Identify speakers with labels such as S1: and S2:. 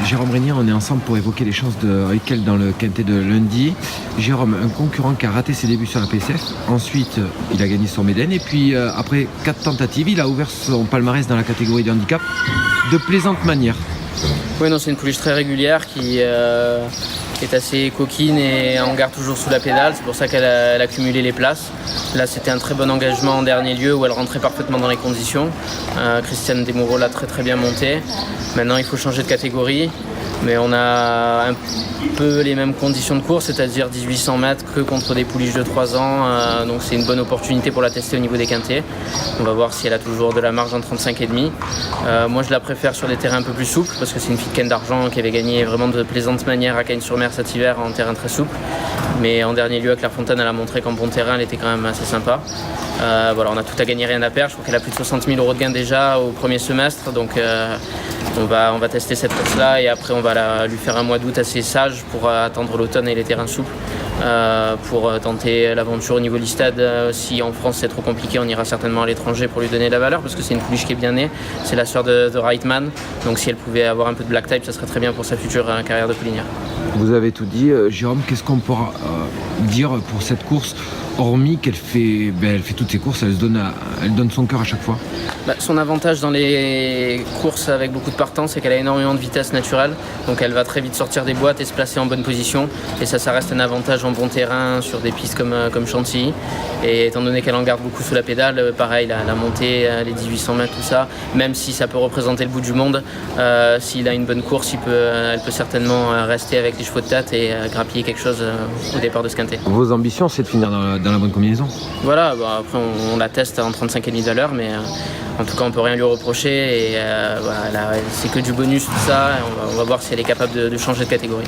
S1: Jérôme Régnier, on est ensemble pour évoquer les chances de Heukel dans le quintet de lundi. Jérôme, un concurrent qui a raté ses débuts sur la PSF. Ensuite, il a gagné son Méden. Et puis, après 4 tentatives, il a ouvert son palmarès dans la catégorie de handicap de plaisante manière.
S2: Oui, non, c'est une pouliche très régulière qui est assez coquine et on garde toujours sous la pédale. C'est pour ça qu'elle a cumulé les places. Là, c'était un très bon engagement en dernier lieu où elle rentrait parfaitement dans les conditions. Christiane Desmoureaux l'a très très bien montée. Maintenant, il faut changer de catégorie. Mais on a un peu les mêmes conditions de course, c'est-à-dire 1800 mètres que contre des pouliches de 3 ans. Donc c'est une bonne opportunité pour la tester au niveau des quintets. On va voir si elle a toujours de la marge en 35,5. Moi je la préfère sur des terrains un peu plus souples parce que c'est une fille de Ken d'Argent qui avait gagné vraiment de plaisante manière à Cagnes-sur-Mer cet hiver en terrain très souple. Mais en dernier lieu à Clairefontaine, elle a montré qu'en bon terrain elle était quand même assez sympa. Voilà, on a tout à gagner, rien à perdre. Je crois qu'elle a plus de 60 000 € de gains déjà au premier semestre. Donc on va tester cette course-là et après on va lui faire un mois d'août assez sage pour attendre l'automne et les terrains souples pour tenter l'aventure au niveau Listade. Si en France c'est trop compliqué, on ira certainement à l'étranger pour lui donner de la valeur parce que c'est une pouliche qui est bien née. C'est la sœur de Reitman, donc si elle pouvait avoir un peu de black type, ça serait très bien pour sa future carrière de poulinière.
S1: Vous avez tout dit. Jérôme, qu'est-ce qu'on pourra dire pour cette course, hormis qu'elle fait, elle fait toutes ses courses, elle donne son cœur à chaque fois?
S2: Son avantage dans les courses avec beaucoup de partants, c'est qu'elle a énormément de vitesse naturelle, donc elle va très vite sortir des boîtes et se placer en bonne position, et ça reste un avantage en bon terrain sur des pistes comme Chantilly. Et étant donné qu'elle en garde beaucoup sous la pédale, pareil, la montée, les 1800 mètres, tout ça, même si ça peut représenter le bout du monde, s'il a une bonne course, elle peut certainement rester avec les chevaux de tête et grappiller quelque chose au départ de ce quintet.
S1: Vos ambitions, c'est de finir dans la bonne combinaison?
S2: Voilà, après on la teste en 35,5 à l'heure, mais en tout cas on peut rien lui reprocher et voilà, c'est que du bonus tout ça, et on va voir si elle est capable de changer de catégorie.